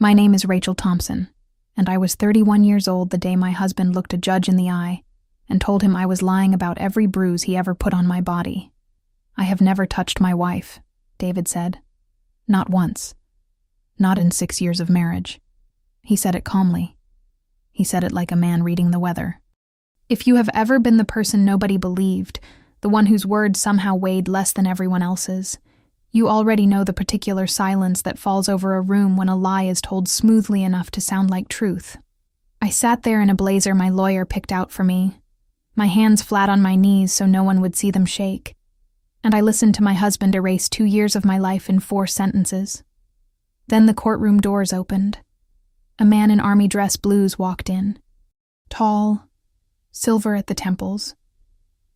My name is Rachel Thompson, and I was 31 years old the day my husband looked a judge in the eye and told him I was lying about every bruise he ever put on my body. I have never touched my wife, David said. Not once. Not in 6 years of marriage. He said it calmly. He said it like a man reading the weather. If you have ever been the person nobody believed, the one whose words somehow weighed less than everyone else's, you already know the particular silence that falls over a room when a lie is told smoothly enough to sound like truth. I sat there in a blazer my lawyer picked out for me, my hands flat on my knees so no one would see them shake, and I listened to my husband erase 2 years of my life in 4 sentences. Then the courtroom doors opened. A man in army dress blues walked in. Tall, silver at the temples,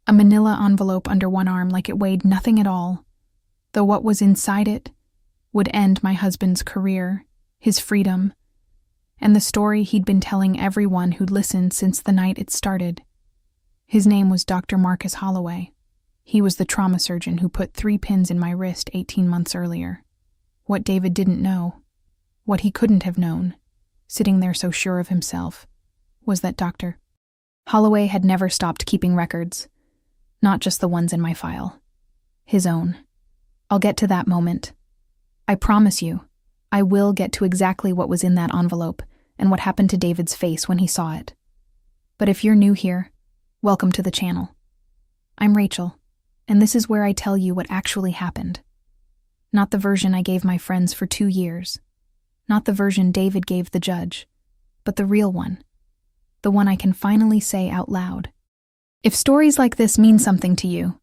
a manila envelope under one arm like it weighed nothing at all, though what was inside it would end my husband's career, his freedom, and the story he'd been telling everyone who'd listened since the night it started. His name was Dr. Marcus Holloway. He was the trauma surgeon who put 3 pins in my wrist 18 months earlier. What David didn't know, what he couldn't have known, sitting there so sure of himself, was that Dr. Holloway had never stopped keeping records, not just the ones in my file, his own. I'll get to that moment. I promise you, I will get to exactly what was in that envelope and what happened to David's face when he saw it. But if you're new here, welcome to the channel. I'm Rachel, and this is where I tell you what actually happened. Not the version I gave my friends for 2 years, not the version David gave the judge, but the real one, the one I can finally say out loud. If stories like this mean something to you,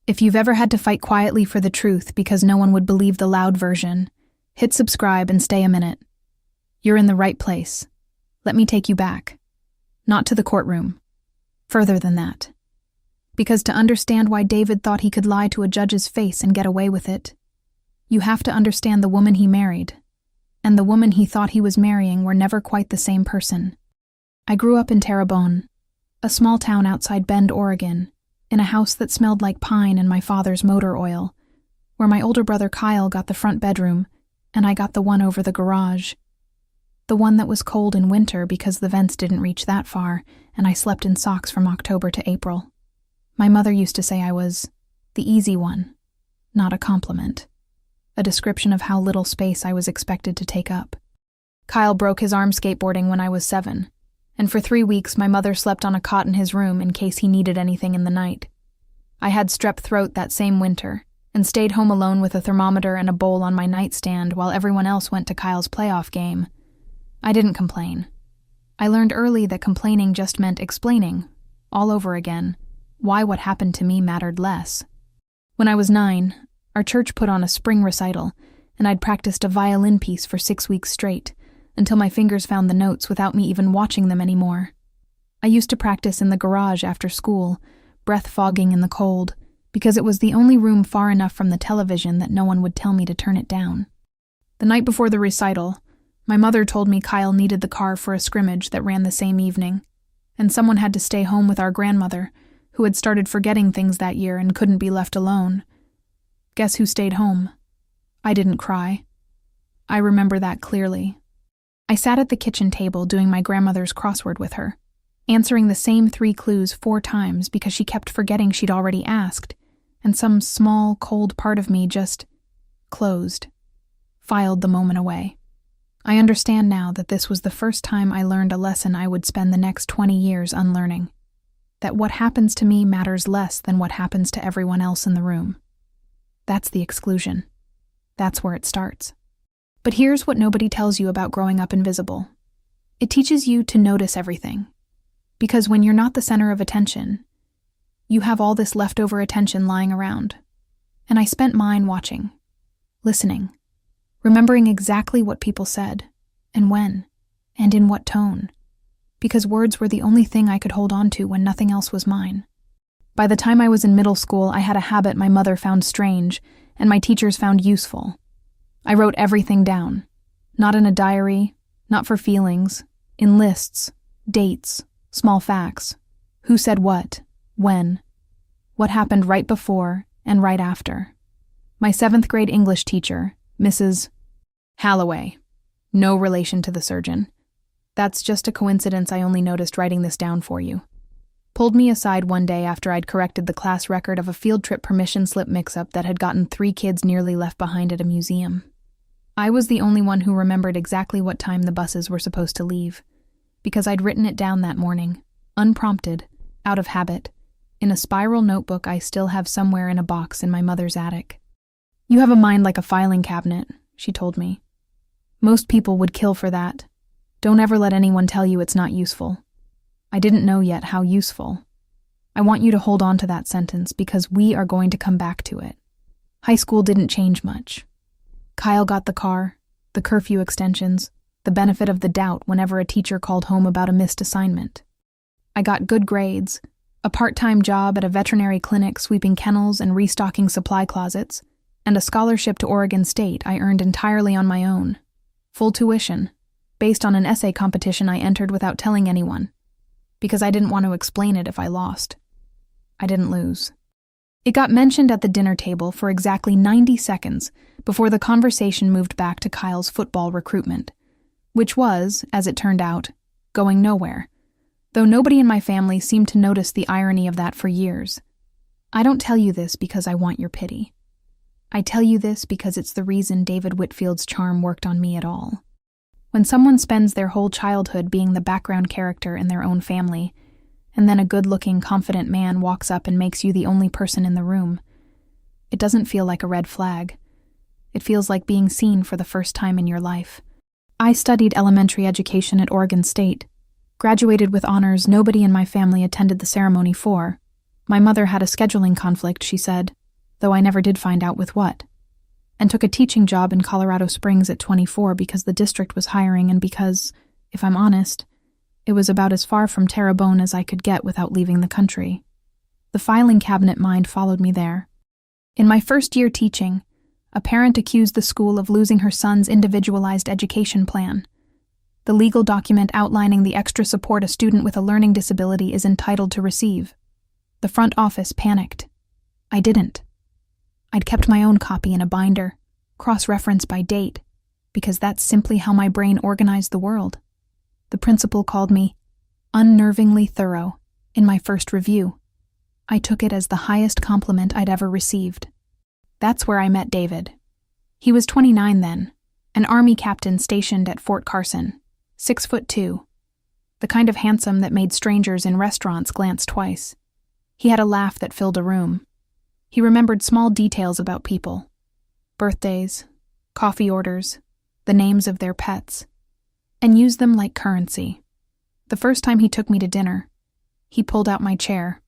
if you've ever had to fight quietly for the truth because no one would believe the loud version, hit subscribe and stay a minute. You're in the right place. Let me take you back. Not to the courtroom. Further than that. Because to understand why David thought he could lie to a judge's face and get away with it, you have to understand the woman he married, and the woman he thought he was marrying were never quite the same person. I grew up in Terrebonne, a small town outside Bend, Oregon, in a house that smelled like pine and my father's motor oil, where my older brother Kyle got the front bedroom, and I got the one over the garage. The one that was cold in winter because the vents didn't reach that far, and I slept in socks from October to April. My mother used to say I was the easy one, not a compliment, a description of how little space I was expected to take up. Kyle broke his arm skateboarding when I was 7. And for 3 weeks my mother slept on a cot in his room in case he needed anything in the night. I had strep throat that same winter, and stayed home alone with a thermometer and a bowl on my nightstand while everyone else went to Kyle's playoff game. I didn't complain. I learned early that complaining just meant explaining, all over again, why what happened to me mattered less. When I was 9, our church put on a spring recital, and I'd practiced a violin piece for 6 weeks straight, until my fingers found the notes without me even watching them anymore. I used to practice in the garage after school, breath fogging in the cold, because it was the only room far enough from the television that no one would tell me to turn it down. The night before the recital, my mother told me Kyle needed the car for a scrimmage that ran the same evening, and someone had to stay home with our grandmother, who had started forgetting things that year and couldn't be left alone. Guess who stayed home? I didn't cry. I remember that clearly. I sat at the kitchen table doing my grandmother's crossword with her, answering the same 3 clues 4 times because she kept forgetting she'd already asked, and some small, cold part of me just closed, filed the moment away. I understand now that this was the first time I learned a lesson I would spend the next 20 years unlearning, that what happens to me matters less than what happens to everyone else in the room. That's the exclusion. That's where it starts. But here's what nobody tells you about growing up invisible. It teaches you to notice everything. Because when you're not the center of attention, you have all this leftover attention lying around. And I spent mine watching, listening, remembering exactly what people said, and when, and in what tone. Because words were the only thing I could hold on to when nothing else was mine. By the time I was in middle school, I had a habit my mother found strange, and my teachers found useful. I wrote everything down, not in a diary, not for feelings, in lists, dates, small facts, who said what, when, what happened right before and right after. My 7th grade English teacher, Mrs. Holloway, No relation to the surgeon. That's just a coincidence I only noticed writing this down for you. Pulled me aside one day after I'd corrected the class record of a field trip permission slip mix-up that had gotten 3 kids nearly left behind at a museum. I was the only one who remembered exactly what time the buses were supposed to leave, because I'd written it down that morning, unprompted, out of habit, in a spiral notebook I still have somewhere in a box in my mother's attic. "You have a mind like a filing cabinet," she told me. "Most people would kill for that. Don't ever let anyone tell you it's not useful." I didn't know yet how useful. I want you to hold on to that sentence because we are going to come back to it. High school didn't change much. Kyle got the car, the curfew extensions, the benefit of the doubt whenever a teacher called home about a missed assignment. I got good grades, a part-time job at a veterinary clinic sweeping kennels and restocking supply closets, and a scholarship to Oregon State I earned entirely on my own. Full tuition, based on an essay competition I entered without telling anyone, because I didn't want to explain it if I lost. I didn't lose. It got mentioned at the dinner table for exactly 90 seconds before the conversation moved back to Kyle's football recruitment, which was, as it turned out, going nowhere, though nobody in my family seemed to notice the irony of that for years. I don't tell you this because I want your pity. I tell you this because it's the reason David Whitfield's charm worked on me at all. When someone spends their whole childhood being the background character in their own family, and then a good-looking, confident man walks up and makes you the only person in the room, it doesn't feel like a red flag. It feels like being seen for the first time in your life. I studied elementary education at Oregon State, graduated with honors nobody in my family attended the ceremony for. My mother had a scheduling conflict, she said, though I never did find out with what, and took a teaching job in Colorado Springs at 24 because the district was hiring and because, if I'm honest, it was about as far from Terrebonne as I could get without leaving the country. The filing cabinet mind followed me there. In my first year teaching, a parent accused the school of losing her son's individualized education plan, the legal document outlining the extra support a student with a learning disability is entitled to receive. The front office panicked. I didn't. I'd kept my own copy in a binder, cross-referenced by date, because that's simply how my brain organized the world. The principal called me unnervingly thorough in my first review. I took it as the highest compliment I'd ever received. That's where I met David. He was 29 then, an Army captain stationed at Fort Carson, 6'2", the kind of handsome that made strangers in restaurants glance twice. He had a laugh that filled a room. He remembered small details about people, birthdays, coffee orders, the names of their pets, and used them like currency. The first time he took me to dinner, he pulled out my chair,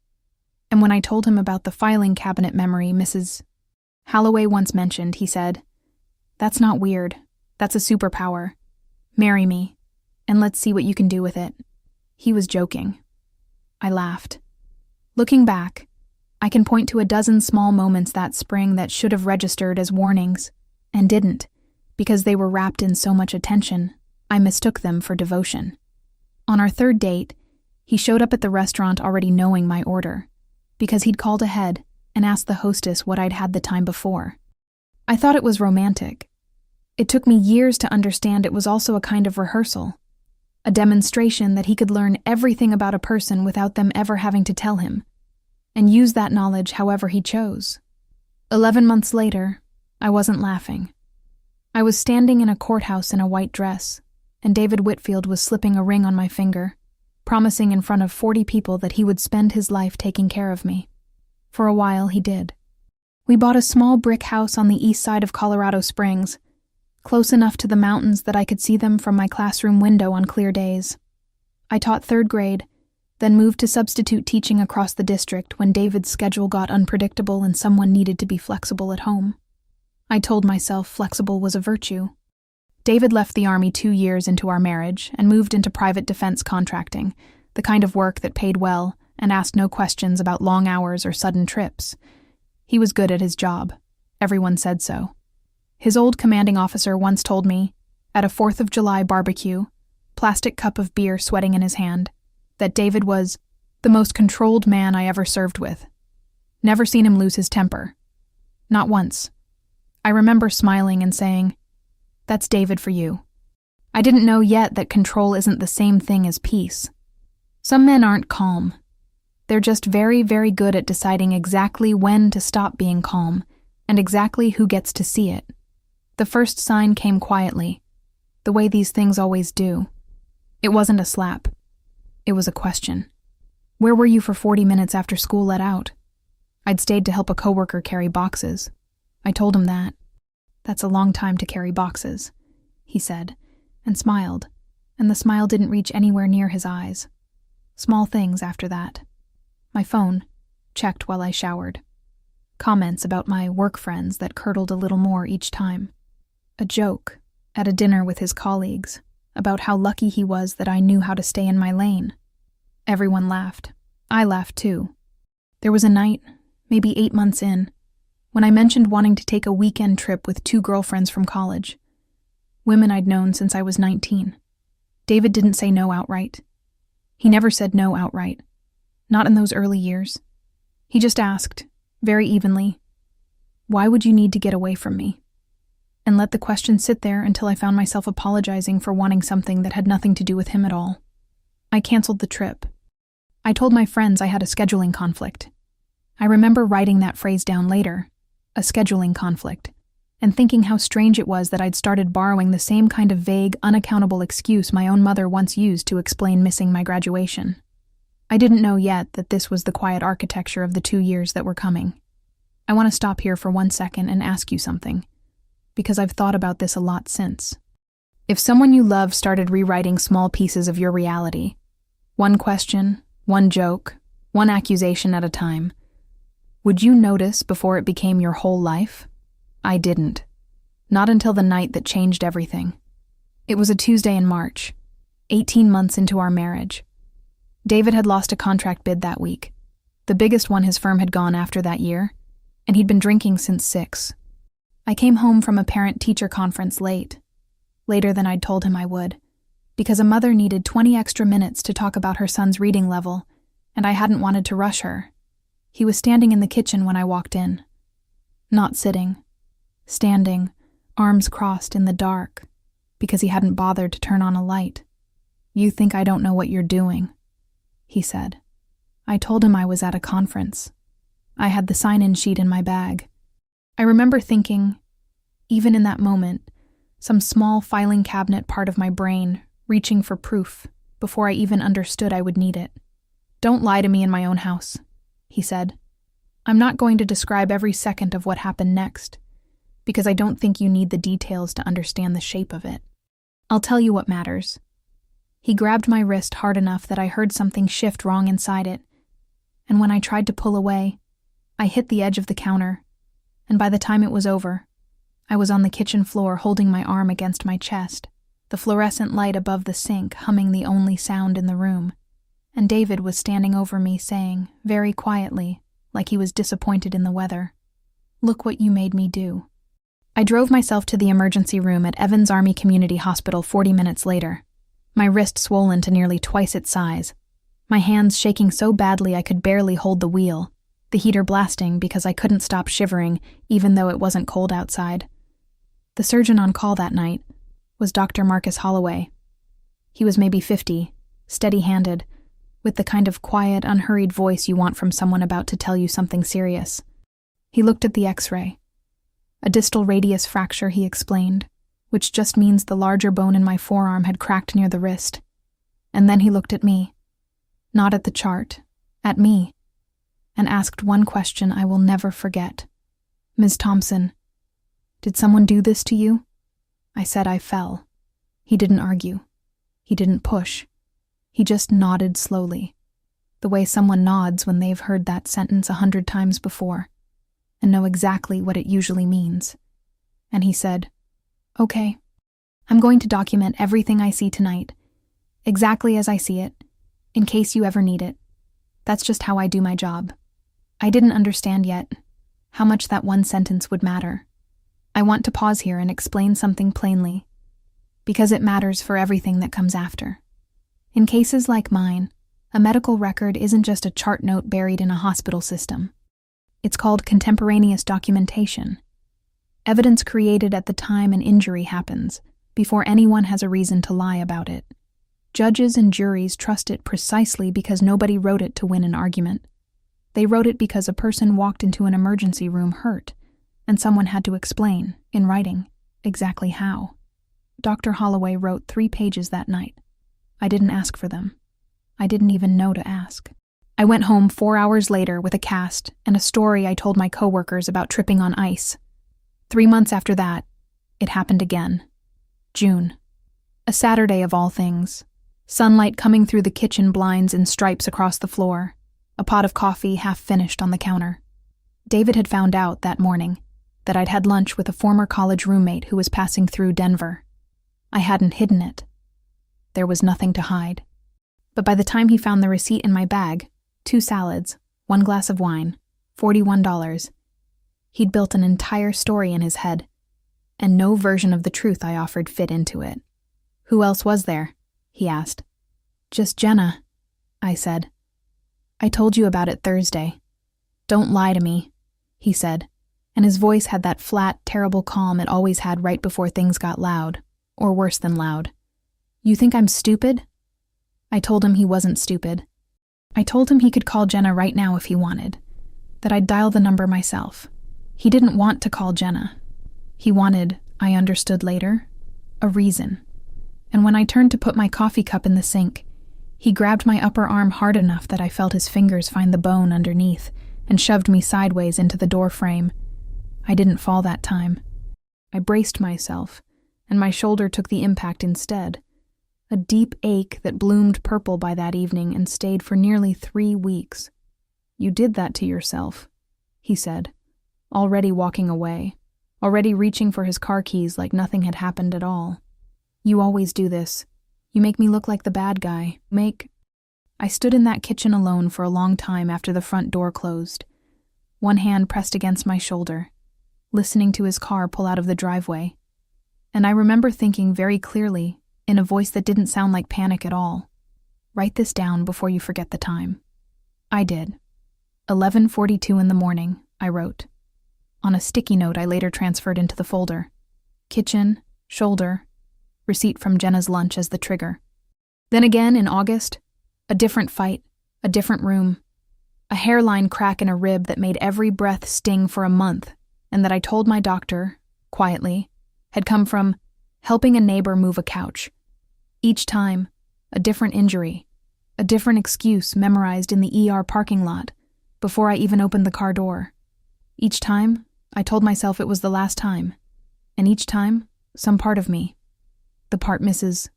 and when I told him about the filing cabinet memory Mrs. Holloway once mentioned, he said, "That's not weird. That's a superpower. Marry me, and let's see what you can do with it." He was joking. I laughed. Looking back, I can point to a dozen small moments that spring that should have registered as warnings, and didn't, because they were wrapped in so much attention. I mistook them for devotion. On our third date, he showed up at the restaurant already knowing my order, because he'd called ahead and asked the hostess what I'd had the time before. I thought it was romantic. It took me years to understand it was also a kind of rehearsal, a demonstration that he could learn everything about a person without them ever having to tell him, and use that knowledge however he chose. 11 months later, I wasn't laughing. I was standing in a courthouse in a white dress, and David Whitfield was slipping a ring on my finger, promising in front of 40 people that he would spend his life taking care of me. For a while, he did. We bought a small brick house on the east side of Colorado Springs, close enough to the mountains that I could see them from my classroom window on clear days. I taught 3rd grade, then moved to substitute teaching across the district when David's schedule got unpredictable and someone needed to be flexible at home. I told myself flexible was a virtue. David left the Army 2 years into our marriage and moved into private defense contracting, the kind of work that paid well and asked no questions about long hours or sudden trips. He was good at his job. Everyone said so. His old commanding officer once told me, at a 4th of July barbecue, plastic cup of beer sweating in his hand, that David was the most controlled man I ever served with. Never seen him lose his temper. Not once. I remember smiling and saying, "That's David for you." I didn't know yet that control isn't the same thing as peace. Some men aren't calm. They're just very, very good at deciding exactly when to stop being calm and exactly who gets to see it. The first sign came quietly, the way these things always do. It wasn't a slap. It was a question. Where were you for 40 minutes after school let out? I'd stayed to help a coworker carry boxes. I told him that. That's a long time to carry boxes, he said, and smiled, and the smile didn't reach anywhere near his eyes. Small things after that. My phone, checked while I showered. Comments about my work friends that curdled a little more each time. A joke at a dinner with his colleagues about how lucky he was that I knew how to stay in my lane. Everyone laughed. I laughed too. There was a night, maybe 8 months in, when I mentioned wanting to take a weekend trip with 2 girlfriends from college. Women I'd known since I was 19. David didn't say no outright. He never said no outright. Not in those early years. He just asked, very evenly, "Why would you need to get away from me?" And let the question sit there until I found myself apologizing for wanting something that had nothing to do with him at all. I canceled the trip. I told my friends I had a scheduling conflict. I remember writing that phrase down later, a scheduling conflict, and thinking how strange it was that I'd started borrowing the same kind of vague, unaccountable excuse my own mother once used to explain missing my graduation. I didn't know yet that this was the quiet architecture of the 2 years that were coming. I want to stop here for 1 second and ask you something, because I've thought about this a lot since. If someone you love started rewriting small pieces of your reality, one question, one joke, one accusation at a time, would you notice before it became your whole life? I didn't. Not until the night that changed everything. It was a Tuesday in March, 18 months into our marriage. David had lost a contract bid that week, the biggest one his firm had gone after that year, and he'd been drinking since 6. I came home from a parent-teacher conference late, later than I'd told him I would, because a mother needed 20 extra minutes to talk about her son's reading level, and I hadn't wanted to rush her. He was standing in the kitchen when I walked in. Not sitting. Standing, arms crossed in the dark, because he hadn't bothered to turn on a light. "You think I don't know what you're doing," he said. I told him I was at a conference. I had the sign-in sheet in my bag. I remember thinking, even in that moment, some small filing cabinet part of my brain reaching for proof before I even understood I would need it. "Don't lie to me in my own house," he said. "I'm not going to describe every second of what happened next, because I don't think you need the details to understand the shape of it. I'll tell you what matters." He grabbed my wrist hard enough that I heard something shift wrong inside it, and when I tried to pull away, I hit the edge of the counter, and by the time it was over, I was on the kitchen floor holding my arm against my chest, the fluorescent light above the sink humming the only sound in the room, and David was standing over me saying, very quietly, like he was disappointed in the weather, "Look what you made me do." I drove myself to the emergency room at Evans Army Community Hospital 40 minutes later, my wrist swollen to nearly twice its size, my hands shaking so badly I could barely hold the wheel, the heater blasting because I couldn't stop shivering even though it wasn't cold outside. The surgeon on call that night was Dr. Marcus Holloway. He was maybe 50, steady-handed, with the kind of quiet, unhurried voice you want from someone about to tell you something serious. He looked at the X-ray. "A distal radius fracture," he explained, which just means the larger bone in my forearm had cracked near the wrist. And then he looked at me, not at the chart, at me, and asked one question I will never forget. "Ms. Thompson, did someone do this to you?" I said I fell. He didn't argue. He didn't push. He just nodded slowly, the way someone nods when they've heard that sentence 100 times before, and know exactly what it usually means. And he said, "Okay, I'm going to document everything I see tonight, exactly as I see it, in case you ever need it. That's just how I do my job." I didn't understand yet how much that one sentence would matter. I want to pause here and explain something plainly, because it matters for everything that comes after. In cases like mine, a medical record isn't just a chart note buried in a hospital system. It's called contemporaneous documentation. Evidence created at the time an injury happens, before anyone has a reason to lie about it. Judges and juries trust it precisely because nobody wrote it to win an argument. They wrote it because a person walked into an emergency room hurt, and someone had to explain, in writing, exactly how. Dr. Holloway wrote 3 pages that night. I didn't ask for them. I didn't even know to ask. I went home 4 hours later with a cast and a story I told my coworkers about tripping on ice. 3 months after that, it happened again. June. A Saturday of all things. Sunlight coming through the kitchen blinds in stripes across the floor. A pot of coffee half finished on the counter. David had found out that morning that I'd had lunch with a former college roommate who was passing through Denver. I hadn't hidden it. There was nothing to hide. But by the time he found the receipt in my bag, 2 salads, 1 glass of wine, $41, he'd built an entire story in his head, and no version of the truth I offered fit into it. Who else was there? He asked. Just Jenna, I said. I told you about it Thursday. Don't lie to me, he said, and his voice had that flat, terrible calm it always had right before things got loud, or worse than loud. You think I'm stupid? I told him he wasn't stupid. I told him he could call Jenna right now if he wanted, that I'd dial the number myself. He didn't want to call Jenna. He wanted, I understood later, a reason. And when I turned to put my coffee cup in the sink, he grabbed my upper arm hard enough that I felt his fingers find the bone underneath and shoved me sideways into the door frame. I didn't fall that time. I braced myself, and my shoulder took the impact instead. A deep ache that bloomed purple by that evening and stayed for nearly 3 weeks. You did that to yourself, he said, already walking away, already reaching for his car keys like nothing had happened at all. You always do this. You make me look like the bad guy. I stood in that kitchen alone for a long time after the front door closed, one hand pressed against my shoulder, listening to his car pull out of the driveway. And I remember thinking very clearly, in a voice that didn't sound like panic at all, write this down before you forget the time. I did. 11:42 in the morning, I wrote. On a sticky note I later transferred into the folder. Kitchen, shoulder, receipt from Jenna's lunch as the trigger. Then again in August, a different fight, a different room, a hairline crack in a rib that made every breath sting for a month, and that I told my doctor, quietly, had come from helping a neighbor move a couch. Each time, a different injury, a different excuse memorized in the ER parking lot before I even opened the car door. Each time, I told myself it was the last time, and each time, some part of me, the part Mrs.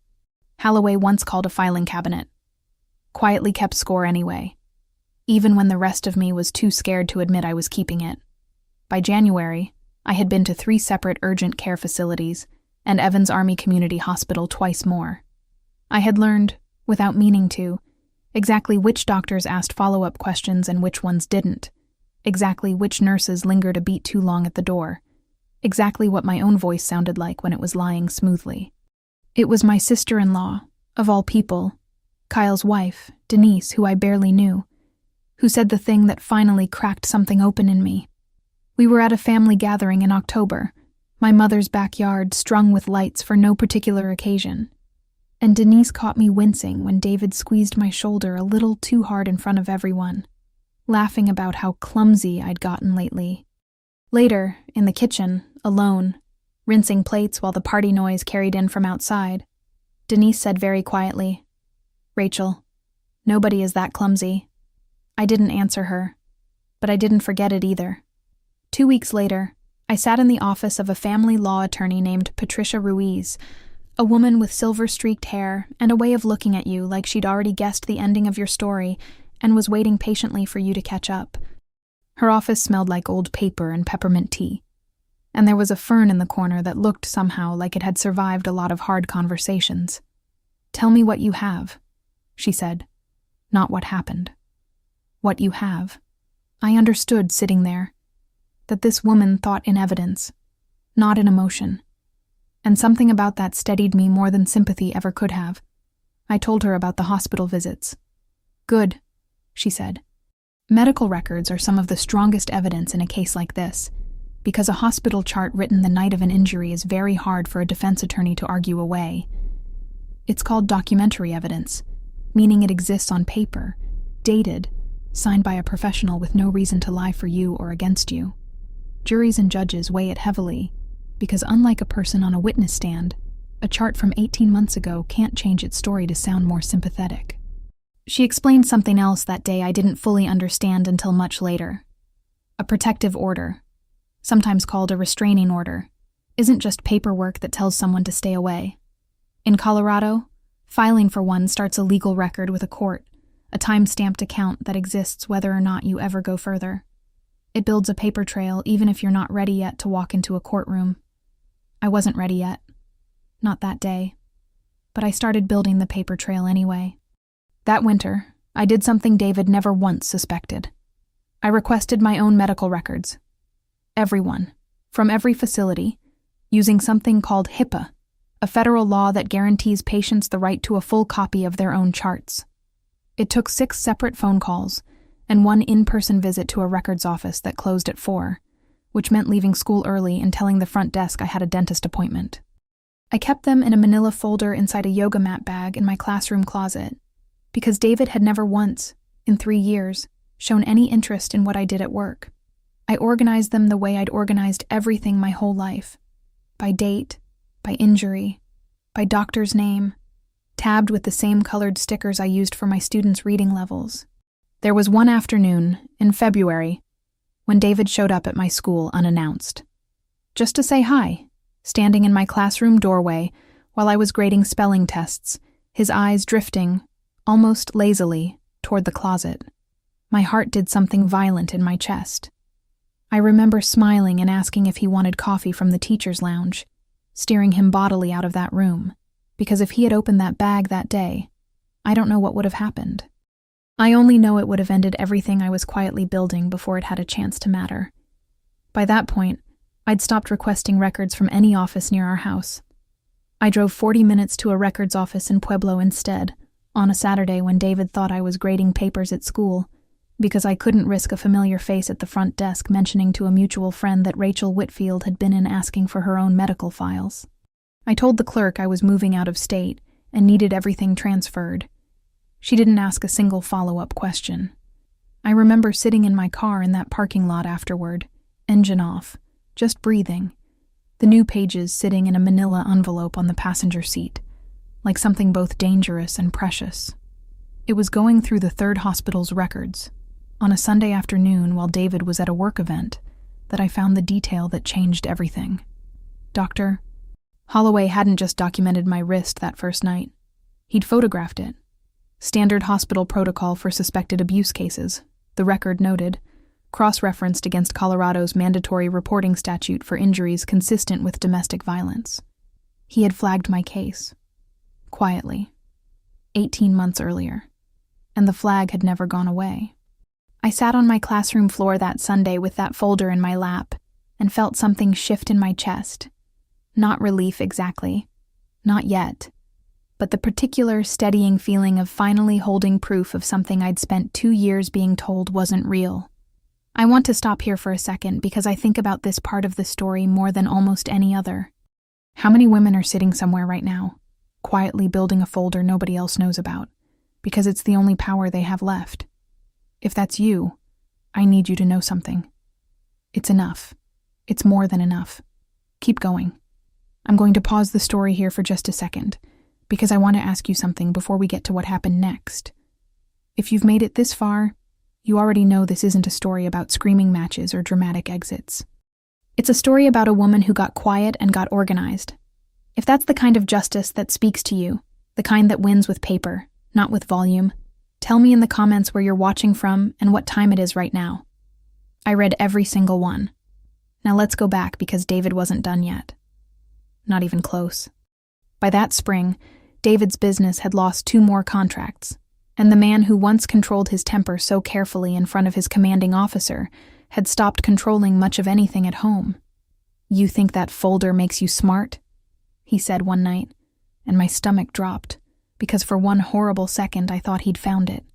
Holloway once called a filing cabinet, quietly kept score anyway, even when the rest of me was too scared to admit I was keeping it. By January, I had been to 3 separate urgent care facilities and Evans Army Community Hospital twice more. I had learned, without meaning to, exactly which doctors asked follow-up questions and which ones didn't, exactly which nurses lingered a beat too long at the door, exactly what my own voice sounded like when it was lying smoothly. It was my sister-in-law, of all people, Kyle's wife, Denise, who I barely knew, who said the thing that finally cracked something open in me. We were at a family gathering in October, my mother's backyard strung with lights for no particular occasion, and Denise caught me wincing when David squeezed my shoulder a little too hard in front of everyone, laughing about how clumsy I'd gotten lately. Later, in the kitchen, alone, rinsing plates while the party noise carried in from outside, Denise said very quietly, "Rachel, nobody is that clumsy." I didn't answer her, but I didn't forget it either. 2 weeks later, I sat in the office of a family law attorney named Patricia Ruiz, a woman with silver-streaked hair and a way of looking at you like she'd already guessed the ending of your story and was waiting patiently for you to catch up. Her office smelled like old paper and peppermint tea, and there was a fern in the corner that looked somehow like it had survived a lot of hard conversations. "Tell me what you have," she said, "not what happened. What you have." I understood sitting there that this woman thought in evidence, not in emotion, and something about that steadied me more than sympathy ever could have. I told her about the hospital visits. "Good," she said. "Medical records are some of the strongest evidence in a case like this. because a hospital chart written the night of an injury is very hard for a defense attorney to argue away. It's called documentary evidence, meaning it exists on paper, dated, signed by a professional with no reason to lie for you or against you. Juries and judges weigh it heavily, because unlike a person on a witness stand, a chart from 18 months ago can't change its story to sound more sympathetic. She explained something else that day I didn't fully understand until much later. A protective order, sometimes called a restraining order, isn't just paperwork that tells someone to stay away. In Colorado, filing for one starts a legal record with a court, a time-stamped account that exists whether or not you ever go further. It builds a paper trail even if you're not ready yet to walk into a courtroom. I wasn't ready yet. Not that day. But I started building the paper trail anyway. That winter, I did something David never once suspected. I requested my own medical records. Everyone, from every facility, using something called HIPAA, a federal law that guarantees patients the right to a full copy of their own charts. It took 6 separate phone calls and 1 in-person visit to a records office that closed at 4, which meant leaving school early and telling the front desk I had a dentist appointment. I kept them in a manila folder inside a yoga mat bag in my classroom closet, because David had never once, in 3 years, shown any interest in what I did at work. I organized them the way I'd organized everything my whole life. By date, by injury, by doctor's name, tabbed with the same colored stickers I used for my students' reading levels. There was one afternoon, in February, when David showed up at my school unannounced. Just to say hi, standing in my classroom doorway while I was grading spelling tests, his eyes drifting, almost lazily, toward the closet. My heart did something violent in my chest. I remember smiling and asking if he wanted coffee from the teacher's lounge, steering him bodily out of that room, because if he had opened that bag that day, I don't know what would have happened. I only know it would have ended everything I was quietly building before it had a chance to matter. By that point, I'd stopped requesting records from any office near our house. I drove 40 minutes to a records office in Pueblo instead, on a Saturday when David thought I was grading papers at school, because I couldn't risk a familiar face at the front desk mentioning to a mutual friend that Rachel Whitfield had been in asking for her own medical files. I told the clerk I was moving out of state and needed everything transferred. She didn't ask a single follow-up question. I remember sitting in my car in that parking lot afterward, engine off, just breathing, the new pages sitting in a manila envelope on the passenger seat, like something both dangerous and precious. It was going through the 3rd hospital's records, on a Sunday afternoon while David was at a work event, that I found the detail that changed everything. Dr. Holloway hadn't just documented my wrist that first night. He'd photographed it. Standard hospital protocol for suspected abuse cases, the record noted, cross-referenced against Colorado's mandatory reporting statute for injuries consistent with domestic violence. He had flagged my case. Quietly. 18 months earlier. And the flag had never gone away. I sat on my classroom floor that Sunday with that folder in my lap and felt something shift in my chest. Not relief exactly. Not yet. But the particular steadying feeling of finally holding proof of something I'd spent 2 years being told wasn't real. I want to stop here for a second because I think about this part of the story more than almost any other. How many women are sitting somewhere right now, quietly building a folder nobody else knows about, because it's the only power they have left? If that's you, I need you to know something. It's enough. It's more than enough. Keep going. I'm going to pause the story here for just a second, because I want to ask you something before we get to what happened next. If you've made it this far, you already know this isn't a story about screaming matches or dramatic exits. It's a story about a woman who got quiet and got organized. If that's the kind of justice that speaks to you, the kind that wins with paper, not with volume, tell me in the comments where you're watching from and what time it is right now. I read every single one. Now let's go back because David wasn't done yet. Not even close. By that spring, David's business had lost 2 more contracts, and the man who once controlled his temper so carefully in front of his commanding officer had stopped controlling much of anything at home. "You think that folder makes you smart?" he said one night, and my stomach dropped, because for one horrible second I thought he'd found it.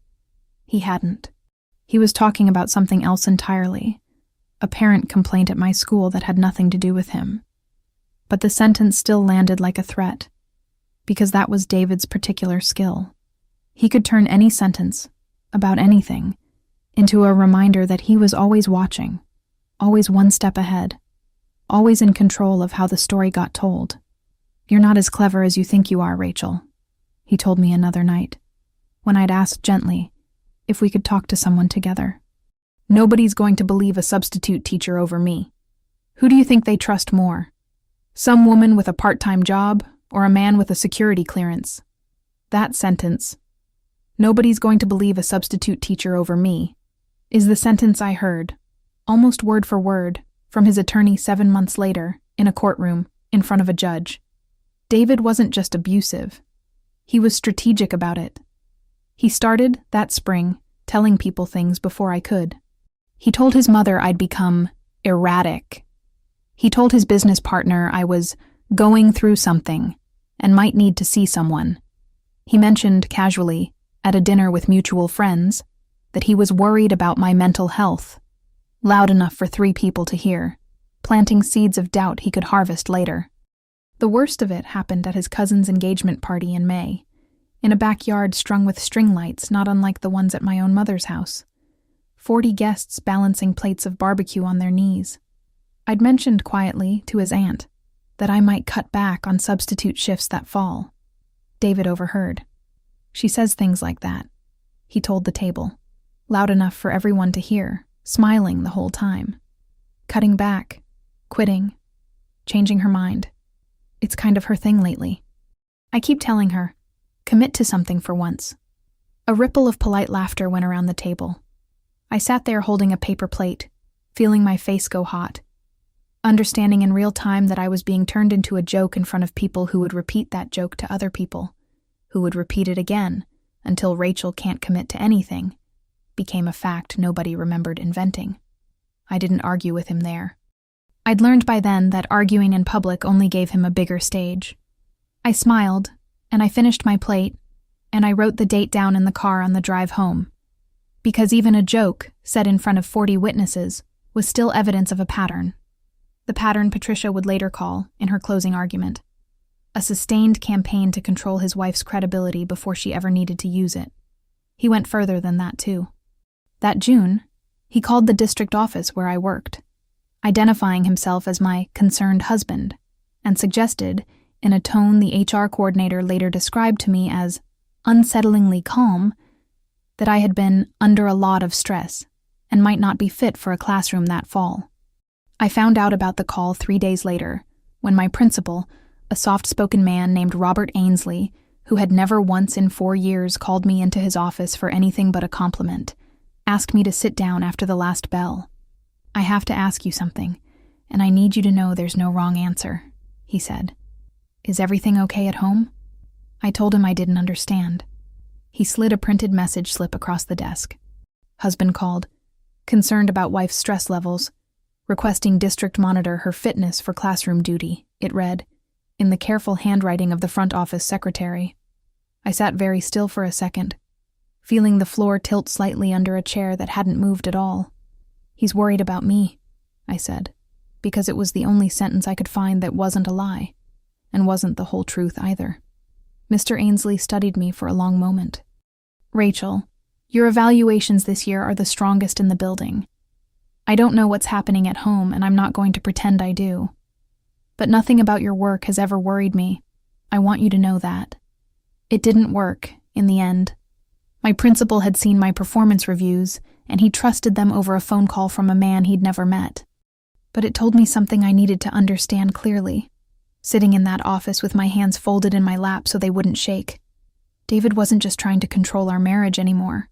He hadn't. He was talking about something else entirely, a parent complaint at my school that had nothing to do with him. But the sentence still landed like a threat, because that was David's particular skill. He could turn any sentence, about anything, into a reminder that he was always watching, always one step ahead, always in control of how the story got told. "You're not as clever as you think you are, Rachel," he told me another night, when I'd asked gently if we could talk to someone together. "Nobody's going to believe a substitute teacher over me. Who do you think they trust more? Some woman with a part-time job or a man with a security clearance?" That sentence, "Nobody's going to believe a substitute teacher over me," is the sentence I heard, almost word for word, from his attorney 7 months later, in a courtroom, in front of a judge. David wasn't just abusive. He was strategic about it. He started, that spring, telling people things before I could. He told his mother I'd become erratic. He told his business partner I was going through something and might need to see someone. He mentioned, casually, at a dinner with mutual friends, that he was worried about my mental health, loud enough for 3 people to hear, planting seeds of doubt he could harvest later. The worst of it happened at his cousin's engagement party in May, in a backyard strung with string lights not unlike the ones at my own mother's house. 40 guests balancing plates of barbecue on their knees. I'd mentioned quietly to his aunt that I might cut back on substitute shifts that fall. David overheard. "She says things like that," he told the table, loud enough for everyone to hear, smiling the whole time. "Cutting back, quitting, changing her mind. It's kind of her thing lately. I keep telling her, commit to something for once." A ripple of polite laughter went around the table. I sat there holding a paper plate, feeling my face go hot, understanding in real time that I was being turned into a joke in front of people who would repeat that joke to other people, who would repeat it again until Rachel can't commit to anything became a fact nobody remembered inventing. I didn't argue with him there. I'd learned by then that arguing in public only gave him a bigger stage. I smiled, and I finished my plate, and I wrote the date down in the car on the drive home, because even a joke, said in front of 40 witnesses, was still evidence of a pattern. The pattern Patricia would later call, in her closing argument, a sustained campaign to control his wife's credibility before she ever needed to use it. He went further than that, too. That June, he called the district office where I worked, identifying himself as my concerned husband, and suggested, in a tone the HR coordinator later described to me as unsettlingly calm, that I had been under a lot of stress and might not be fit for a classroom that fall. I found out about the call 3 days later, when my principal, a soft-spoken man named Robert Ainsley, who had never once in 4 years called me into his office for anything but a compliment, asked me to sit down after the last bell. "I have to ask you something, and I need you to know there's no wrong answer," he said. "Is everything okay at home?" I told him I didn't understand. He slid a printed message slip across the desk. Husband called, concerned about wife's stress levels, requesting district monitor her fitness for classroom duty, it read, in the careful handwriting of the front office secretary. I sat very still for a second, feeling the floor tilt slightly under a chair that hadn't moved at all. "He's worried about me," I said, because it was the only sentence I could find that wasn't a lie, and wasn't the whole truth either. Mr. Ainsley studied me for a long moment. "Rachel, your evaluations this year are the strongest in the building. I don't know what's happening at home, and I'm not going to pretend I do. But nothing about your work has ever worried me. I want you to know that. It didn't work, in the end. My principal had seen my performance reviews, and he trusted them over a phone call from a man he'd never met. But it told me something I needed to understand clearly, sitting in that office with my hands folded in my lap so they wouldn't shake. David wasn't just trying to control our marriage anymore.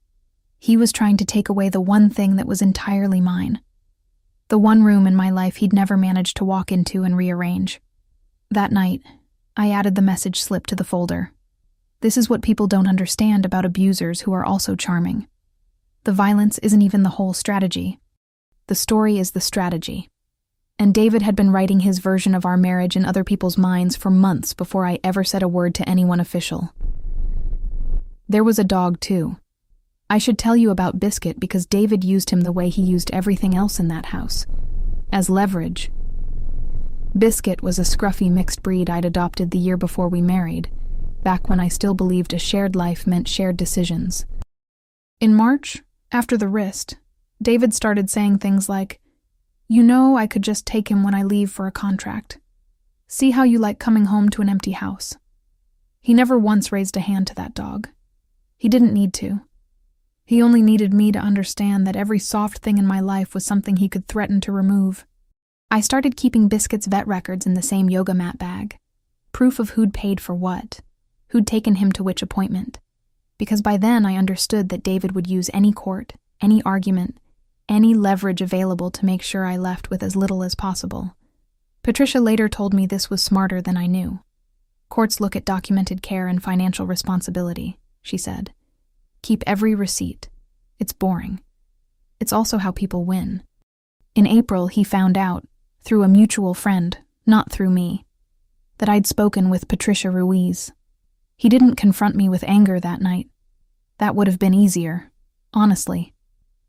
He was trying to take away the one thing that was entirely mine. The one room in my life he'd never managed to walk into and rearrange. That night, I added the message slip to the folder. This is what people don't understand about abusers who are also charming. The violence isn't even the whole strategy. The story is the strategy. And David had been writing his version of our marriage in other people's minds for months before I ever said a word to anyone official. There was a dog, too. I should tell you about Biscuit because David used him the way he used everything else in that house, as leverage. Biscuit was a scruffy mixed breed I'd adopted the year before we married, back when I still believed a shared life meant shared decisions. In March, after the wrist, David started saying things like, "You know I could just take him when I leave for a contract. See how you like coming home to an empty house." He never once raised a hand to that dog. He didn't need to. He only needed me to understand that every soft thing in my life was something he could threaten to remove. I started keeping Biscuit's vet records in the same yoga mat bag, proof of who'd paid for what, who'd taken him to which appointment, because by then I understood that David would use any court, any argument, any leverage available to make sure I left with as little as possible. Patricia later told me this was smarter than I knew. Courts look at documented care and financial responsibility, she said. Keep every receipt. It's boring. It's also how people win. In April, he found out, through a mutual friend, not through me, that I'd spoken with Patricia Ruiz. He didn't confront me with anger that night. That would have been easier, honestly.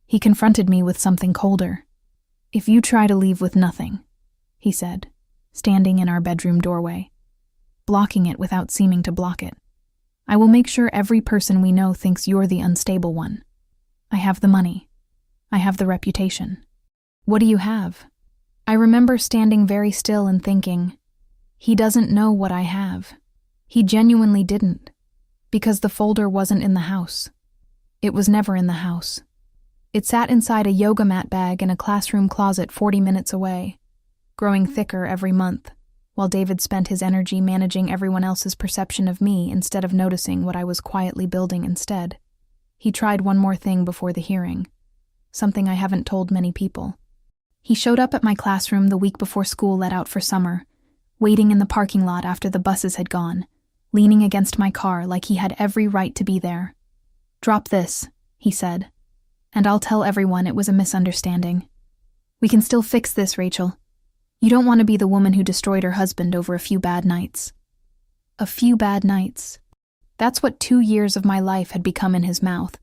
He confronted me with something colder. "If you try to leave with nothing," he said, standing in our bedroom doorway, blocking it without seeming to block it, "I will make sure every person we know thinks you're the unstable one. I have the money. I have the reputation. What do you have?" I remember standing very still and thinking, he doesn't know what I have. He genuinely didn't, because the folder wasn't in the house. It was never in the house. It sat inside a yoga mat bag in a classroom closet 40 minutes away, growing thicker every month, while David spent his energy managing everyone else's perception of me instead of noticing what I was quietly building instead. He tried one more thing before the hearing, something I haven't told many people. He showed up at my classroom the week before school let out for summer, waiting in the parking lot after the buses had gone, leaning against my car like he had every right to be there. "Drop this," he said, "and I'll tell everyone it was a misunderstanding. We can still fix this, Rachel. You don't want to be the woman who destroyed her husband over a few bad nights." A few bad nights. That's what 2 years of my life had become in his mouth.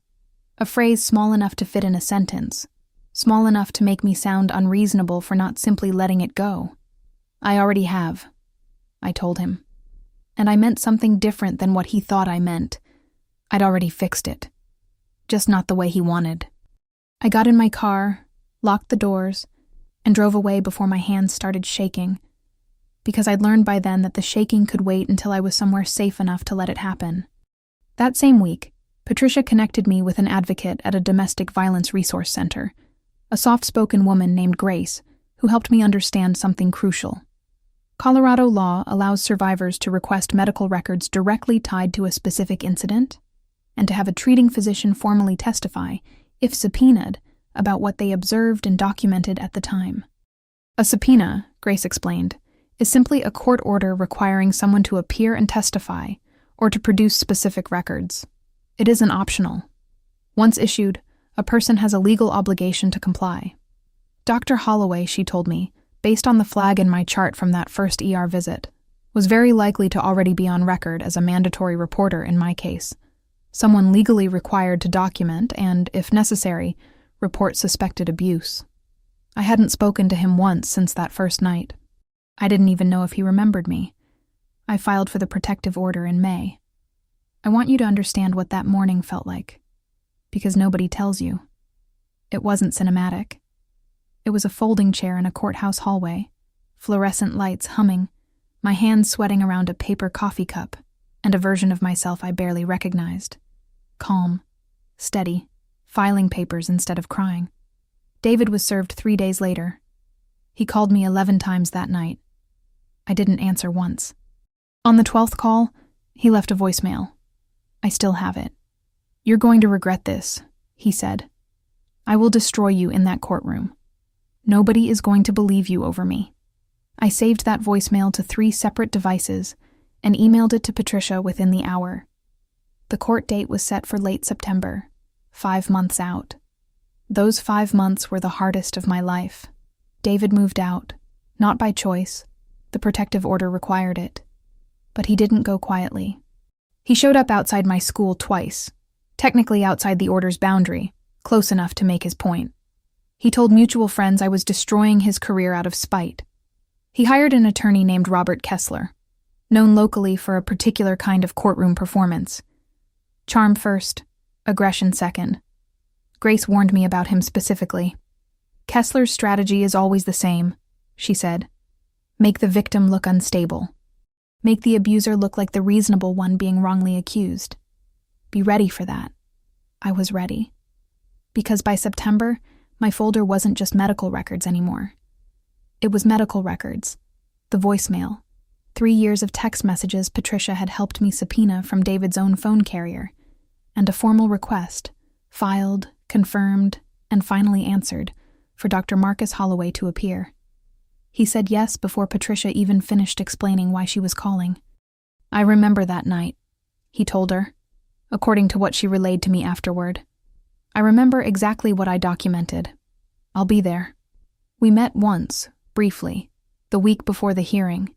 A phrase small enough to fit in a sentence, small enough to make me sound unreasonable for not simply letting it go. "I already have," I told him. And I meant something different than what he thought I meant. I'd already fixed it. Just not the way he wanted. I got in my car, locked the doors, and drove away before my hands started shaking, because I'd learned by then that the shaking could wait until I was somewhere safe enough to let it happen. That same week, Patricia connected me with an advocate at a domestic violence resource center, a soft-spoken woman named Grace, who helped me understand something crucial. Colorado law allows survivors to request medical records directly tied to a specific incident, and to have a treating physician formally testify, if subpoenaed, about what they observed and documented at the time. A subpoena, Grace explained, is simply a court order requiring someone to appear and testify, or to produce specific records. It isn't optional. Once issued, a person has a legal obligation to comply. Dr. Holloway, she told me, based on the flag in my chart from that first ER visit, was very likely to already be on record as a mandatory reporter in my case, someone legally required to document and, if necessary, report suspected abuse. I hadn't spoken to him once since that first night. I didn't even know if he remembered me. I filed for the protective order in May. I want you to understand what that morning felt like, because nobody tells you. It wasn't cinematic. It was a folding chair in a courthouse hallway, fluorescent lights humming, my hands sweating around a paper coffee cup, and a version of myself I barely recognized. Calm, steady, filing papers instead of crying. David was served 3 days later. He called me 11 times that night. I didn't answer once. On the 12th call, he left a voicemail. I still have it. "You're going to regret this," he said. "I will destroy you in that courtroom. Nobody is going to believe you over me." I saved that voicemail to 3 separate devices and emailed it to Patricia within the hour. The court date was set for late September, 5 months out. Those 5 months were the hardest of my life. David moved out, not by choice. The protective order required it. But he didn't go quietly. He showed up outside my school twice, technically outside the order's boundary, close enough to make his point. He told mutual friends I was destroying his career out of spite. He hired an attorney named Robert Kessler, known locally for a particular kind of courtroom performance. Charm first, aggression second. Grace warned me about him specifically. Kessler's strategy is always the same, she said. Make the victim look unstable. Make the abuser look like the reasonable one being wrongly accused. Be ready for that. I was ready. Because by September, my folder wasn't just medical records anymore. It was medical records, the voicemail, 3 years of text messages Patricia had helped me subpoena from David's own phone carrier, and a formal request, filed, confirmed, and finally answered, for Dr. Marcus Holloway to appear. He said yes before Patricia even finished explaining why she was calling. I remember that night, he told her, according to what she relayed to me afterward. I remember exactly what I documented. I'll be there. We met once, briefly, the week before the hearing,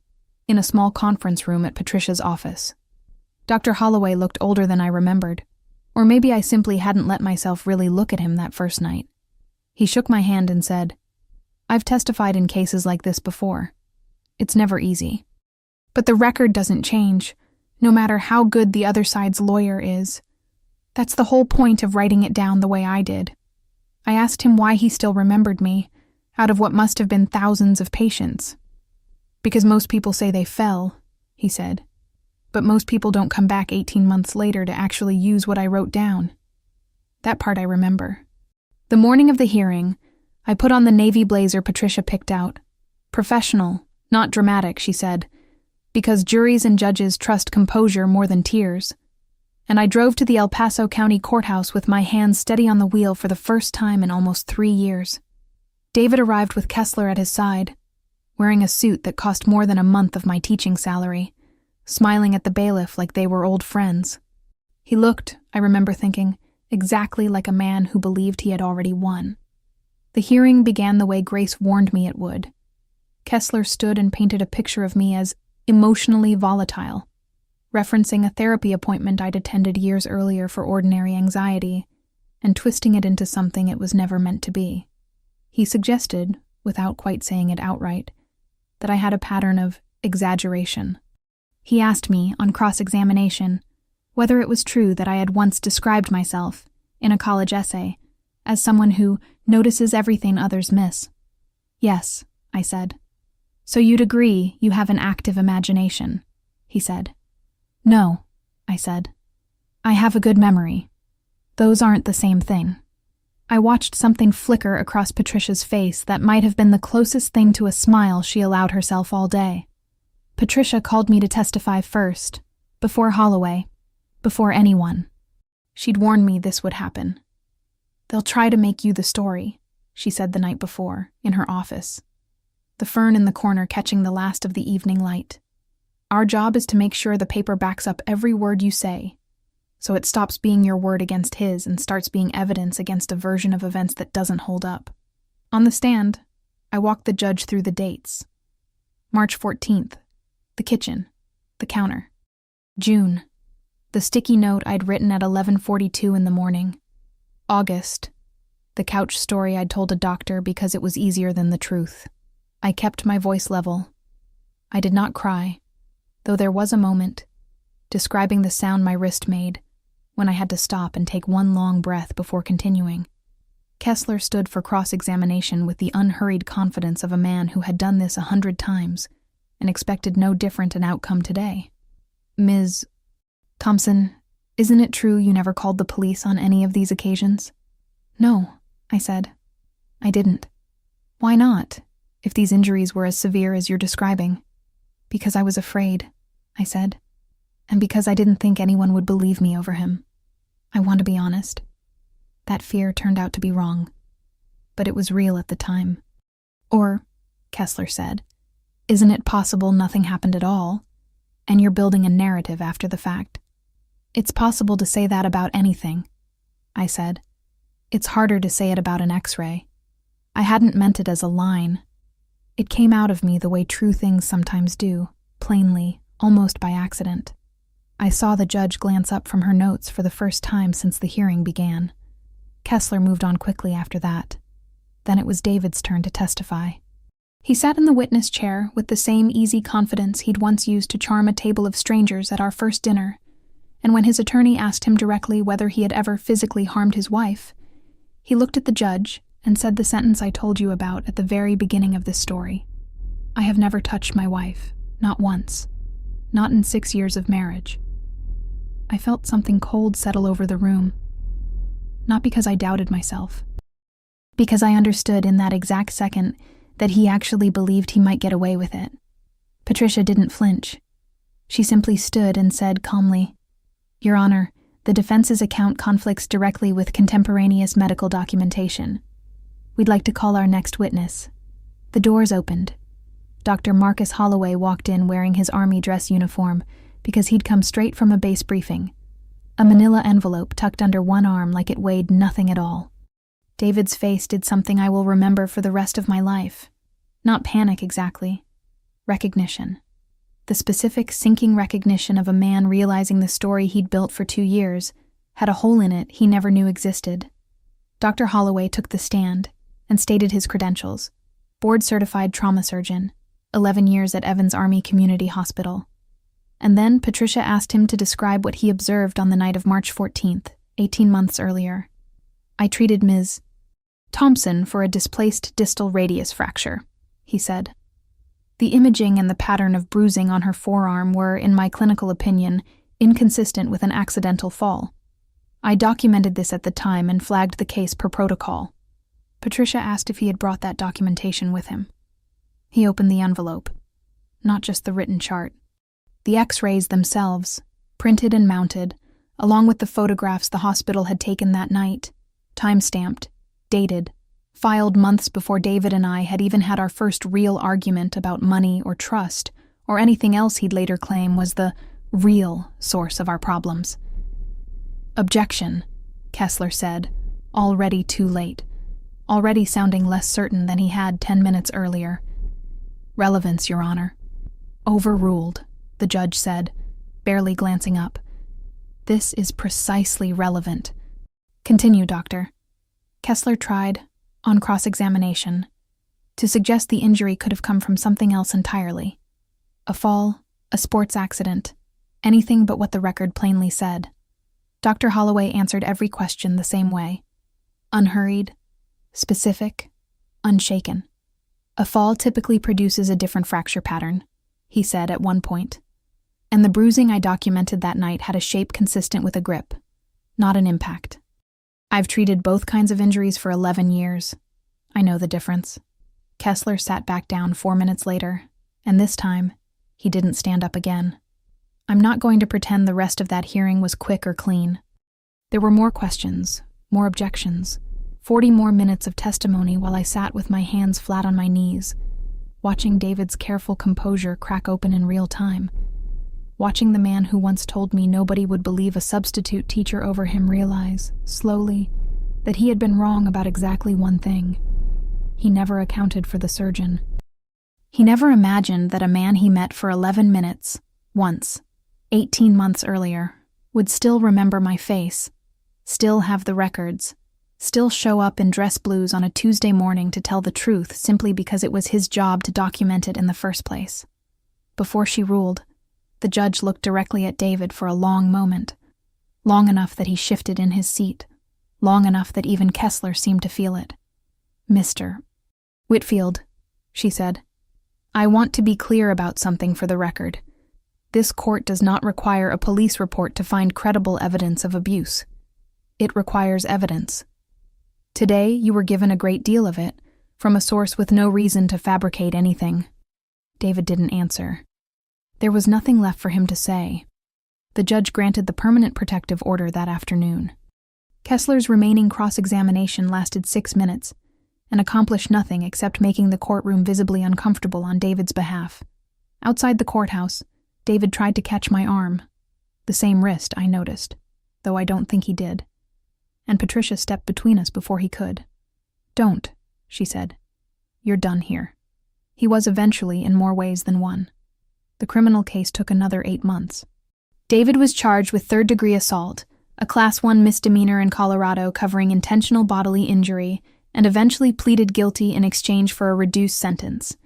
in a small conference room at Patricia's office. Dr. Holloway looked older than I remembered, or maybe I simply hadn't let myself really look at him that first night. He shook my hand and said, I've testified in cases like this before. It's never easy. But the record doesn't change, no matter how good the other side's lawyer is. That's the whole point of writing it down the way I did. I asked him why he still remembered me, out of what must have been thousands of patients. Because most people say they fell, he said. But most people don't come back 18 months later to actually use what I wrote down. That part I remember. The morning of the hearing, I put on the navy blazer Patricia picked out. Professional, not dramatic, she said, because juries and judges trust composure more than tears. And I drove to the El Paso County courthouse with my hands steady on the wheel for the first time in almost 3 years. David arrived with Kessler at his side, wearing a suit that cost more than a month of my teaching salary, smiling at the bailiff like they were old friends. He looked, I remember thinking, exactly like a man who believed he had already won. The hearing began the way Grace warned me it would. Kessler stood and painted a picture of me as emotionally volatile, referencing a therapy appointment I'd attended years earlier for ordinary anxiety, and twisting it into something it was never meant to be. He suggested, without quite saying it outright, that I had a pattern of exaggeration. He asked me, on cross-examination, whether it was true that I had once described myself, in a college essay, as someone who notices everything others miss. Yes, I said. So you'd agree you have an active imagination, he said. No, I said. I have a good memory. Those aren't the same thing. I watched something flicker across Patricia's face that might have been the closest thing to a smile she allowed herself all day. Patricia called me to testify first, before Holloway, before anyone. She'd warned me this would happen. They'll try to make you the story, she said the night before, in her office. The fern in the corner catching the last of the evening light. Our job is to make sure the paper backs up every word you say, so it stops being your word against his and starts being evidence against a version of events that doesn't hold up. On the stand, I walked the judge through the dates. March 14th, the kitchen, the counter. June, the sticky note I'd written at 11:42 in the morning. August, the couch story I'd told a doctor because it was easier than the truth. I kept my voice level. I did not cry, though there was a moment, describing the sound my wrist made, when I had to stop and take one long breath before continuing. Kessler stood for cross-examination with the unhurried confidence of a man who had done this 100 times and expected no different an outcome today. Ms. Thompson, isn't it true you never called the police on any of these occasions? No, I said. I didn't. Why not, if these injuries were as severe as you're describing? Because I was afraid, I said, and because I didn't think anyone would believe me over him. I want to be honest. That fear turned out to be wrong, but it was real at the time. Or, Kessler said, isn't it possible nothing happened at all, and you're building a narrative after the fact? It's possible to say that about anything, I said. It's harder to say it about an X-ray. I hadn't meant it as a line. It came out of me the way true things sometimes do, plainly, almost by accident. I saw the judge glance up from her notes for the first time since the hearing began. Kessler moved on quickly after that. Then it was David's turn to testify. He sat in the witness chair with the same easy confidence he'd once used to charm a table of strangers at our first dinner, and when his attorney asked him directly whether he had ever physically harmed his wife, he looked at the judge and said the sentence I told you about at the very beginning of this story. I have never touched my wife, not once, not in 6 years of marriage. I felt something cold settle over the room, not because I doubted myself, because I understood in that exact second that he actually believed he might get away with it. Patricia didn't flinch. She simply stood and said calmly, "Your Honor, the defense's account conflicts directly with contemporaneous medical documentation. We'd like to call our next witness." The doors opened. Dr. Marcus Holloway walked in wearing his army dress uniform because he'd come straight from a base briefing, a manila envelope tucked under one arm like it weighed nothing at all. David's face did something I will remember for the rest of my life. Not panic exactly. Recognition. The specific sinking recognition of a man realizing the story he'd built for 2 years had a hole in it he never knew existed. Dr. Holloway took the stand and stated his credentials. Board-certified trauma surgeon, 11 years at Evans Army Community Hospital. And then Patricia asked him to describe what he observed on the night of March 14th, 18 months earlier. "I treated Ms. Thompson for a displaced distal radius fracture," he said. The imaging and the pattern of bruising on her forearm were, in my clinical opinion, inconsistent with an accidental fall. I documented this at the time and flagged the case per protocol. Patricia asked if he had brought that documentation with him. He opened the envelope. Not just the written chart. The X-rays themselves, printed and mounted, along with the photographs the hospital had taken that night, time-stamped, dated, filed months before David and I had even had our first real argument about money or trust, or anything else he'd later claim was the real source of our problems. "Objection," Kessler said, already too late, already sounding less certain than he had 10 minutes earlier. "Relevance, Your Honor." "Overruled," the judge said, barely glancing up. "This is precisely relevant. Continue, Doctor." Kessler tried, on cross-examination, to suggest the injury could have come from something else entirely. A fall, a sports accident, anything but what the record plainly said. Dr. Holloway answered every question the same way. Unhurried, specific, unshaken. "A fall typically produces a different fracture pattern," he said at one point. "And the bruising I documented that night had a shape consistent with a grip, not an impact. I've treated both kinds of injuries for 11 years. I know the difference." Kessler sat back down 4 minutes later, and this time, he didn't stand up again. I'm not going to pretend the rest of that hearing was quick or clean. There were more questions, more objections, 40 more minutes of testimony while I sat with my hands flat on my knees, watching David's careful composure crack open in real time. Watching the man who once told me nobody would believe a substitute teacher over him realize, slowly, that he had been wrong about exactly one thing. He never accounted for the surgeon. He never imagined that a man he met for 11 minutes, once, 18 months earlier, would still remember my face, still have the records, still show up in dress blues on a Tuesday morning to tell the truth simply because it was his job to document it in the first place. Before she ruled, the judge looked directly at David for a long moment, long enough that he shifted in his seat, long enough that even Kessler seemed to feel it. "Mr. Whitfield," she said, "I want to be clear about something for the record. This court does not require a police report to find credible evidence of abuse. It requires evidence. Today, you were given a great deal of it, from a source with no reason to fabricate anything." David didn't answer. There was nothing left for him to say. The judge granted the permanent protective order that afternoon. Kessler's remaining cross-examination lasted 6 minutes and accomplished nothing except making the courtroom visibly uncomfortable on David's behalf. Outside the courthouse, David tried to catch my arm. The same wrist, I noticed, though I don't think he did. And Patricia stepped between us before he could. "Don't," she said. "You're done here." He was eventually in more ways than one. The criminal case took another 8 months. David was charged with third-degree assault, a Class 1 misdemeanor in Colorado covering intentional bodily injury, and eventually pleaded guilty in exchange for a reduced sentence,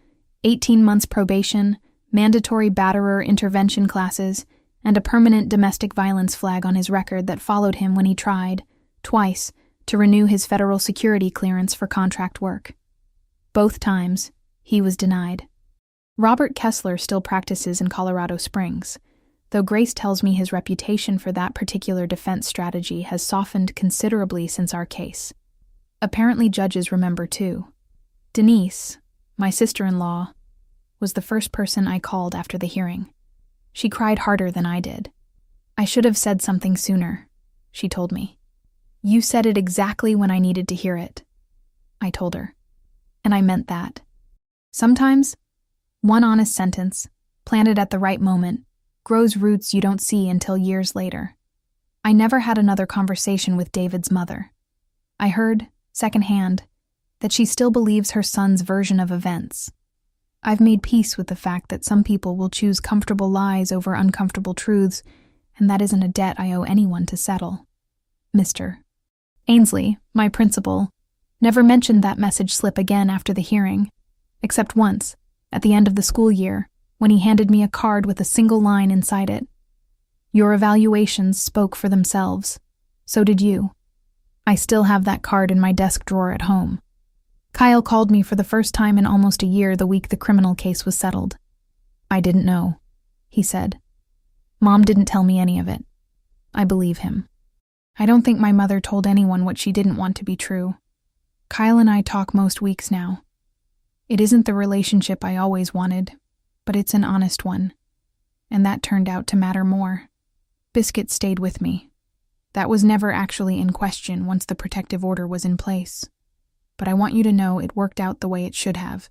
18 months probation, mandatory batterer intervention classes, and a permanent domestic violence flag on his record that followed him when he tried, twice, to renew his federal security clearance for contract work. Both times, he was denied. Robert Kessler still practices in Colorado Springs, though Grace tells me his reputation for that particular defense strategy has softened considerably since our case. Apparently judges remember too. Denise, my sister-in-law, was the first person I called after the hearing. She cried harder than I did. "I should have said something sooner," she told me. "You said it exactly when I needed to hear it," I told her. And I meant that. Sometimes, one honest sentence, planted at the right moment, grows roots you don't see until years later. I never had another conversation with David's mother. I heard, secondhand, that she still believes her son's version of events. I've made peace with the fact that some people will choose comfortable lies over uncomfortable truths, and that isn't a debt I owe anyone to settle. Mr. Ainsley, my principal, never mentioned that message slip again after the hearing, except once, at the end of the school year, when he handed me a card with a single line inside it. "Your evaluations spoke for themselves. So did you." I still have that card in my desk drawer at home. Kyle called me for the first time in almost a year the week the criminal case was settled. "I didn't know," he said. "Mom didn't tell me any of it." I believe him. I don't think my mother told anyone what she didn't want to be true. Kyle and I talk most weeks now. It isn't the relationship I always wanted, but it's an honest one, and that turned out to matter more. Biscuit stayed with me. That was never actually in question once the protective order was in place. But I want you to know it worked out the way it should have,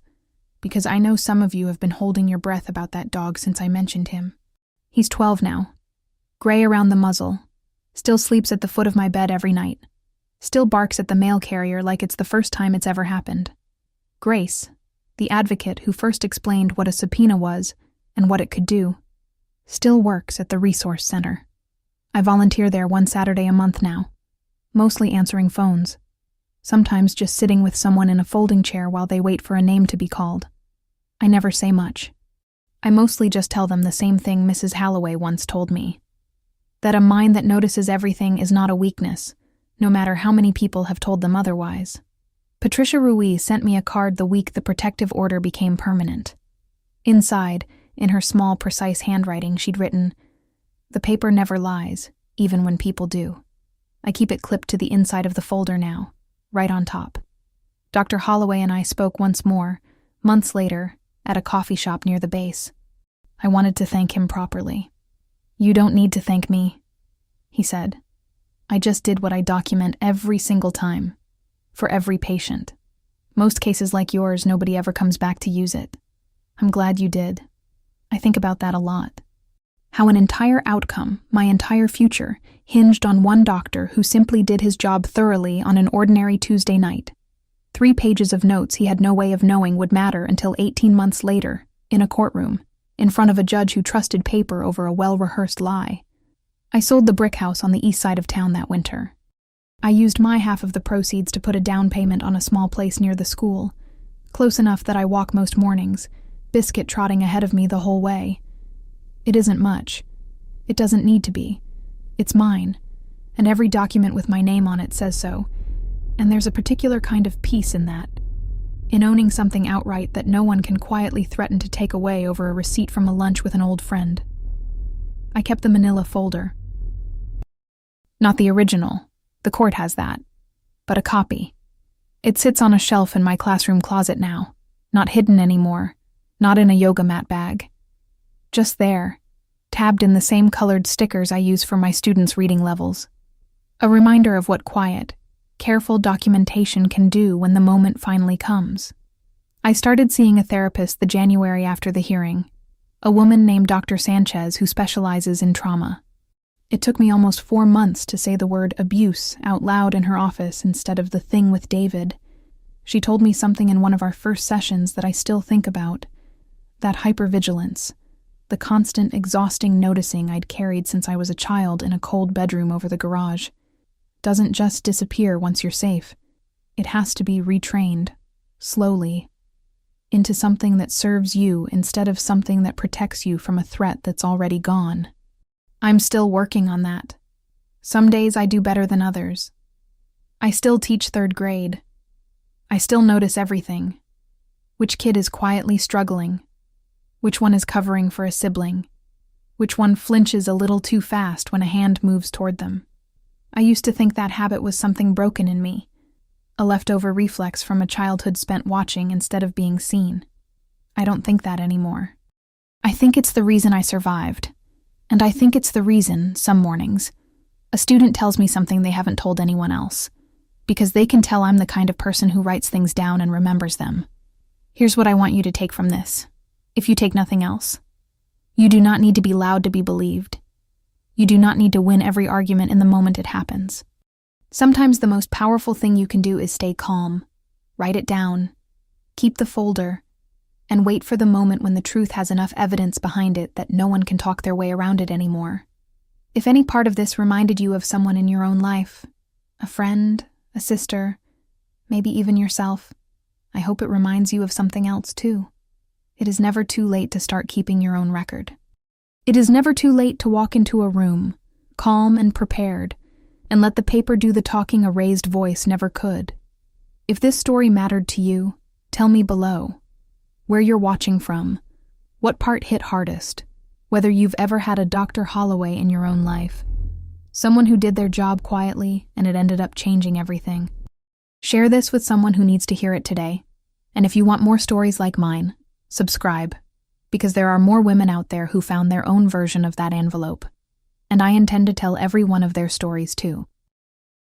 because I know some of you have been holding your breath about that dog since I mentioned him. He's 12 now, gray around the muzzle, still sleeps at the foot of my bed every night, still barks at the mail carrier like it's the first time it's ever happened. Grace, the advocate who first explained what a subpoena was and what it could do, still works at the resource center. I volunteer there one Saturday a month now, mostly answering phones, sometimes just sitting with someone in a folding chair while they wait for a name to be called. I never say much. I mostly just tell them the same thing Mrs. Halloway once told me, that a mind that notices everything is not a weakness, no matter how many people have told them otherwise. Patricia Ruiz sent me a card the week the protective order became permanent. Inside, in her small, precise handwriting, she'd written, "The paper never lies, even when people do." I keep it clipped to the inside of the folder now, right on top. Dr. Holloway and I spoke once more, months later, at a coffee shop near the base. I wanted to thank him properly. "You don't need to thank me," he said. "I just did what I document every single time, for every patient. Most cases like yours, nobody ever comes back to use it. I'm glad you did. I think about that a lot. How an entire outcome, my entire future, hinged on one doctor who simply did his job thoroughly on an ordinary Tuesday night. 3 pages of notes he had no way of knowing would matter until 18 months later, in a courtroom, in front of a judge who trusted paper over a well-rehearsed lie. I sold the brick house on the east side of town that winter. I used my half of the proceeds to put a down payment on a small place near the school, close enough that I walk most mornings, Biscuit trotting ahead of me the whole way. It isn't much. It doesn't need to be. It's mine, and every document with my name on it says so, and there's a particular kind of peace in that, in owning something outright that no one can quietly threaten to take away over a receipt from a lunch with an old friend. I kept the manila folder. Not the original. The court has that. But a copy. It sits on a shelf in my classroom closet now, not hidden anymore, not in a yoga mat bag. Just there, tabbed in the same colored stickers I use for my students' reading levels. A reminder of what quiet, careful documentation can do when the moment finally comes. I started seeing a therapist the January after the hearing, a woman named Dr. Sanchez who specializes in trauma. It took me almost 4 months to say the word abuse out loud in her office instead of the thing with David. She told me something in one of our first sessions that I still think about, that hypervigilance, the constant, exhausting noticing I'd carried since I was a child in a cold bedroom over the garage, doesn't just disappear once you're safe. It has to be retrained, slowly, into something that serves you instead of something that protects you from a threat that's already gone. I'm still working on that. Some days I do better than others. I still teach third grade. I still notice everything. Which kid is quietly struggling? Which one is covering for a sibling? Which one flinches a little too fast when a hand moves toward them? I used to think that habit was something broken in me, a leftover reflex from a childhood spent watching instead of being seen. I don't think that anymore. I think it's the reason I survived. And I think it's the reason, some mornings, a student tells me something they haven't told anyone else, because they can tell I'm the kind of person who writes things down and remembers them. Here's what I want you to take from this, if you take nothing else. You do not need to be loud to be believed. You do not need to win every argument in the moment it happens. Sometimes the most powerful thing you can do is stay calm, write it down, keep the folder, and wait for the moment when the truth has enough evidence behind it that no one can talk their way around it anymore. If any part of this reminded you of someone in your own life, a friend, a sister, maybe even yourself, I hope it reminds you of something else too. It is never too late to start keeping your own record. It is never too late to walk into a room, calm and prepared, and let the paper do the talking a raised voice never could. If this story mattered to you, tell me below. Where you're watching from, what part hit hardest, whether you've ever had a Dr. Holloway in your own life, someone who did their job quietly and it ended up changing everything. Share this with someone who needs to hear it today, and if you want more stories like mine, subscribe, because there are more women out there who found their own version of that envelope, and I intend to tell every one of their stories too.